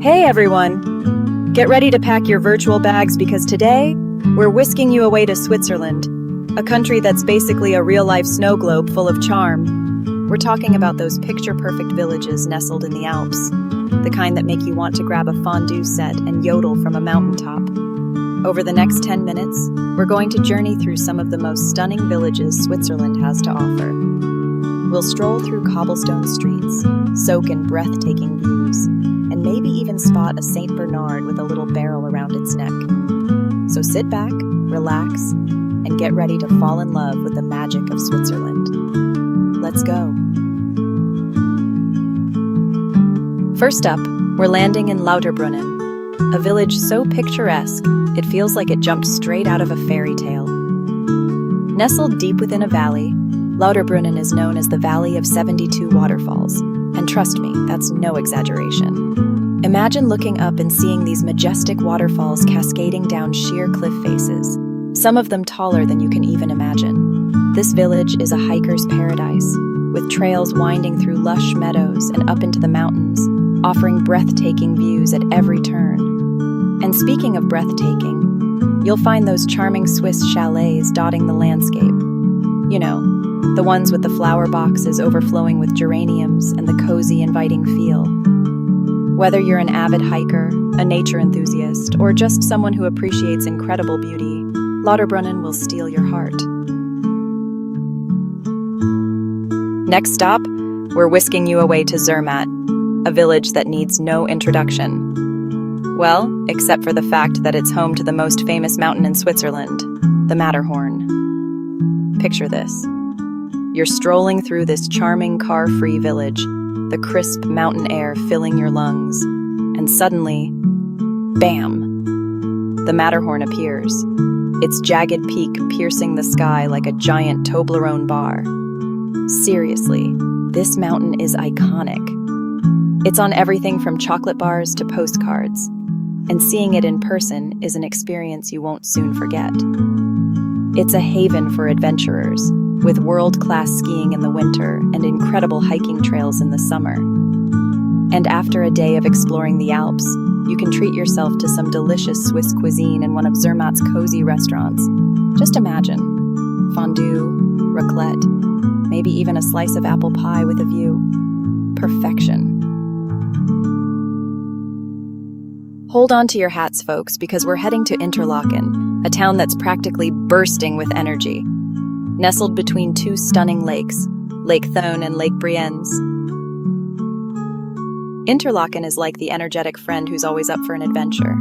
Hey everyone! Get ready to pack your virtual bags because today, we're whisking you away to Switzerland, a country that's basically a real-life snow globe full of charm. We're talking about those picture-perfect villages nestled in the Alps, the kind that make you want to grab a fondue set and yodel from a mountaintop. Over the next 10 minutes, we're going to journey through some of the most stunning villages Switzerland has to offer. We'll stroll through cobblestone streets, soak in breathtaking views, and maybe even spot a Saint Bernard with a little barrel around its neck. So sit back, relax, and get ready to fall in love with the magic of Switzerland. Let's go. First up, we're landing in Lauterbrunnen, a village so picturesque, it feels like it jumped straight out of a fairy tale. Nestled deep within a valley, Lauterbrunnen is known as the Valley of 72 Waterfalls, and trust me, that's no exaggeration. Imagine looking up and seeing these majestic waterfalls cascading down sheer cliff faces, some of them taller than you can even imagine. This village is a hiker's paradise, with trails winding through lush meadows and up into the mountains, offering breathtaking views at every turn. And speaking of breathtaking, you'll find those charming Swiss chalets dotting the landscape. You know, the ones with the flower boxes overflowing with geraniums and the cozy, inviting feel. Whether you're an avid hiker, a nature enthusiast, or just someone who appreciates incredible beauty, Lauterbrunnen will steal your heart. Next stop, we're whisking you away to Zermatt, a village that needs no introduction. Well, except for the fact that it's home to the most famous mountain in Switzerland, the Matterhorn. Picture this. You're strolling through this charming car-free village, the crisp mountain air filling your lungs, and suddenly, bam! The Matterhorn appears, its jagged peak piercing the sky like a giant Toblerone bar. Seriously, this mountain is iconic. It's on everything from chocolate bars to postcards, and seeing it in person is an experience you won't soon forget. It's a haven for adventurers, with world-class skiing in the winter and incredible hiking trails in the summer. And after a day of exploring the Alps, you can treat yourself to some delicious Swiss cuisine in one of Zermatt's cozy restaurants. Just imagine, fondue, raclette, maybe even a slice of apple pie with a view. Perfection. Hold on to your hats, folks, because we're heading to Interlaken, a town that's practically bursting with energy. Nestled between two stunning lakes, Lake Thone and Lake Brienz. Interlaken is like the energetic friend who's always up for an adventure.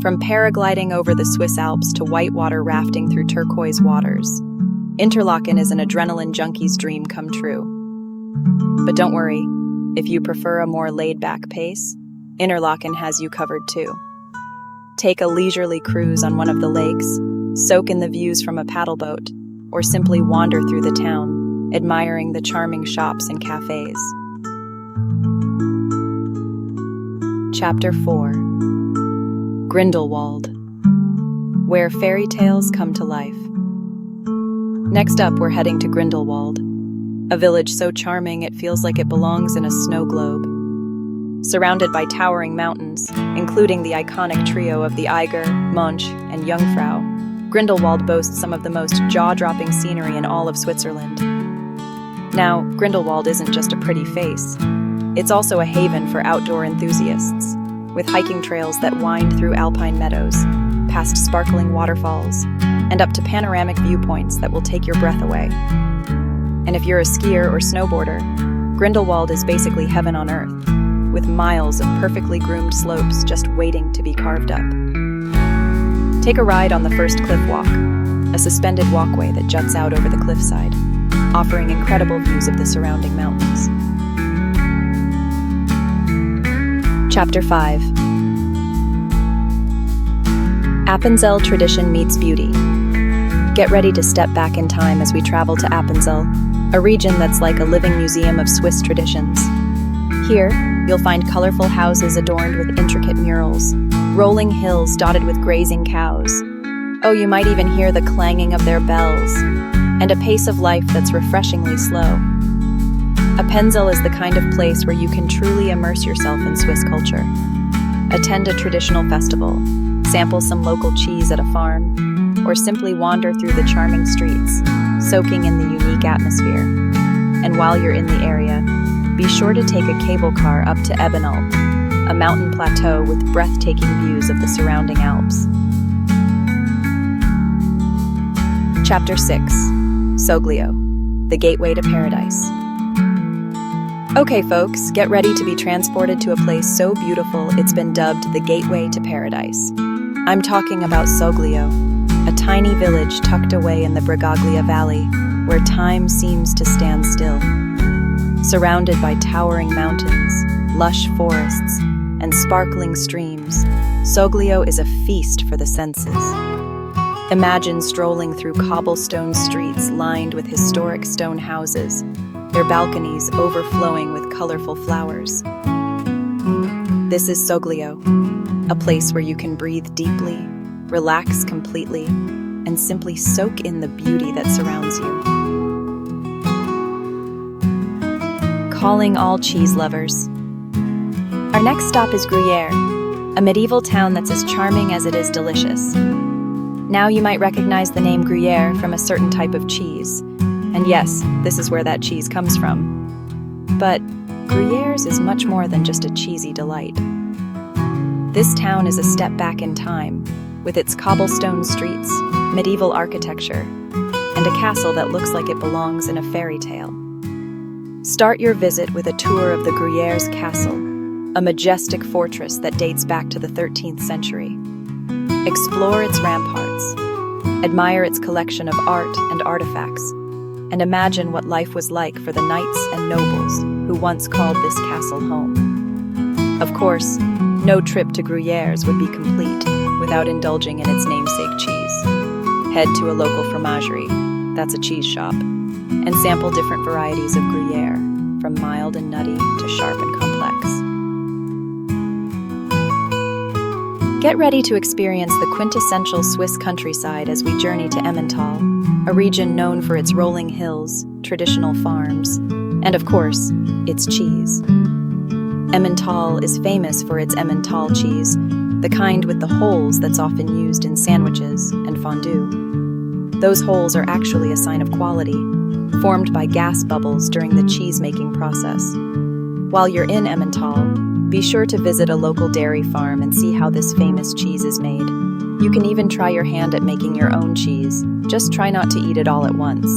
From paragliding over the Swiss Alps to whitewater rafting through turquoise waters, Interlaken is an adrenaline junkie's dream come true. But don't worry, if you prefer a more laid-back pace, Interlaken has you covered too. Take a leisurely cruise on one of the lakes, soak in the views from a paddle boat, or simply wander through the town, admiring the charming shops and cafes. Chapter 4. Grindelwald, where fairy tales come to life. Next up, we're heading to Grindelwald, a village so charming it feels like it belongs in a snow globe. Surrounded by towering mountains, including the iconic trio of the Eiger, Mönch, and Jungfrau, Grindelwald boasts some of the most jaw-dropping scenery in all of Switzerland. Now, Grindelwald isn't just a pretty face. It's also a haven for outdoor enthusiasts, with hiking trails that wind through alpine meadows, past sparkling waterfalls, and up to panoramic viewpoints that will take your breath away. And if you're a skier or snowboarder, Grindelwald is basically heaven on earth, with miles of perfectly groomed slopes just waiting to be carved up. Take a ride on the first cliff walk, a suspended walkway that juts out over the cliffside, offering incredible views of the surrounding mountains. Chapter 5. Appenzell tradition meets beauty. Get ready to step back in time as we travel to Appenzell, a region that's like a living museum of Swiss traditions. Here, you'll find colorful houses adorned with intricate murals, rolling hills dotted with grazing cows. Oh, you might even hear the clanging of their bells, and a pace of life that's refreshingly slow. Appenzell is the kind of place where you can truly immerse yourself in Swiss culture. Attend a traditional festival, sample some local cheese at a farm, or simply wander through the charming streets, soaking in the unique atmosphere. And while you're in the area, be sure to take a cable car up to Ebenalp, a mountain plateau with breathtaking views of the surrounding Alps. Chapter 6. Soglio, the gateway to paradise. Okay, folks, get ready to be transported to a place so beautiful it's been dubbed the gateway to paradise. I'm talking about Soglio, a tiny village tucked away in the Bregaglia Valley, where time seems to stand still. Surrounded by towering mountains, lush forests, and sparkling streams, Soglio is a feast for the senses. Imagine strolling through cobblestone streets lined with historic stone houses, their balconies overflowing with colorful flowers. This is Soglio, a place where you can breathe deeply, relax completely, and simply soak in the beauty that surrounds you. Calling all cheese lovers. Our next stop is Gruyère, a medieval town that's as charming as it is delicious. Now you might recognize the name Gruyère from a certain type of cheese. And yes, this is where that cheese comes from. But Gruyère's is much more than just a cheesy delight. This town is a step back in time, with its cobblestone streets, medieval architecture, and a castle that looks like it belongs in a fairy tale. Start your visit with a tour of the Gruyère's castle, a majestic fortress that dates back to the 13th century. Explore its ramparts, admire its collection of art and artifacts, and imagine what life was like for the knights and nobles who once called this castle home. Of course, no trip to Gruyère's would be complete without indulging in its namesake cheese. Head to a local fromagerie, that's a cheese shop, and sample different varieties of Gruyère, from mild and nutty to sharp and complex. Get ready to experience the quintessential Swiss countryside as we journey to Emmental, a region known for its rolling hills, traditional farms, and of course, its cheese. Emmental is famous for its Emmental cheese, the kind with the holes that's often used in sandwiches and fondue. Those holes are actually a sign of quality, formed by gas bubbles during the cheese-making process. While you're in Emmental, be sure to visit a local dairy farm and see how this famous cheese is made. You can even try your hand at making your own cheese. Just try not to eat it all at once.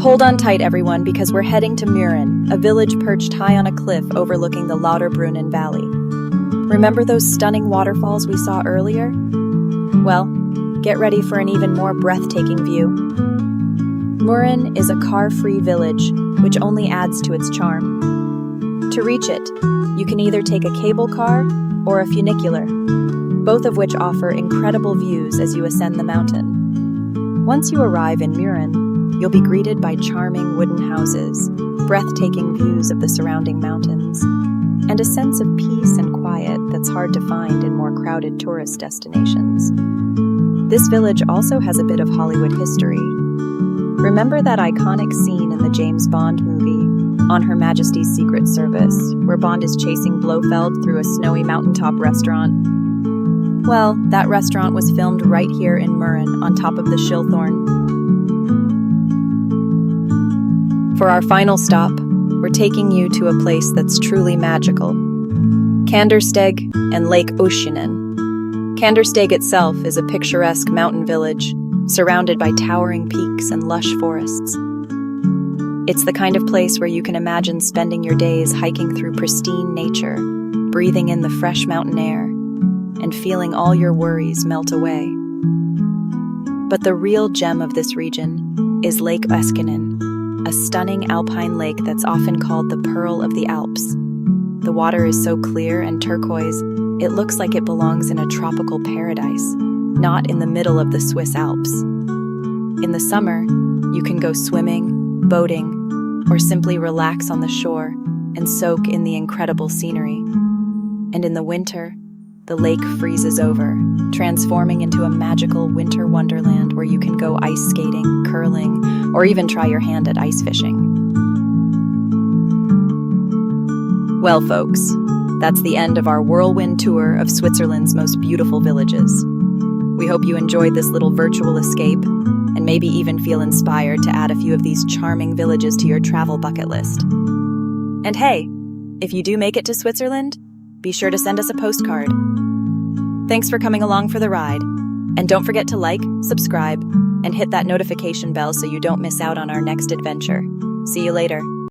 Hold on tight, everyone, because we're heading to Mürren, a village perched high on a cliff overlooking the Lauterbrunnen Valley. Remember those stunning waterfalls we saw earlier? Well, get ready for an even more breathtaking view. Mürren is a car-free village, which only adds to its charm. To reach it, you can either take a cable car or a funicular, both of which offer incredible views as you ascend the mountain. Once you arrive in Mürren, you'll be greeted by charming wooden houses, breathtaking views of the surrounding mountains, and a sense of peace and quiet that's hard to find in more crowded tourist destinations. This village also has a bit of Hollywood history. Remember that iconic scene in the James Bond movie, On Her Majesty's Secret Service, where Bond is chasing Blofeld through a snowy mountaintop restaurant? Well, that restaurant was filmed right here in Mürren, on top of the Schilthorn. For our final stop, we're taking you to a place that's truly magical: Kandersteg and Lake Oceanen. Kandersteg itself is a picturesque mountain village, surrounded by towering peaks and lush forests. It's the kind of place where you can imagine spending your days hiking through pristine nature, breathing in the fresh mountain air, and feeling all your worries melt away. But the real gem of this region is Lake Oeschinen, a stunning alpine lake that's often called the Pearl of the Alps. The water is so clear and turquoise, it looks like it belongs in a tropical paradise, not in the middle of the Swiss Alps. In the summer, you can go swimming, boating, or simply relax on the shore and soak in the incredible scenery. And in the winter, the lake freezes over, transforming into a magical winter wonderland where you can go ice skating, curling, or even try your hand at ice fishing. Well, folks, that's the end of our whirlwind tour of Switzerland's most beautiful villages. We hope you enjoyed this little virtual escape and maybe even feel inspired to add a few of these charming villages to your travel bucket list. And hey, if you do make it to Switzerland, be sure to send us a postcard. Thanks for coming along for the ride. And don't forget to like, subscribe, and hit that notification bell so you don't miss out on our next adventure. See you later.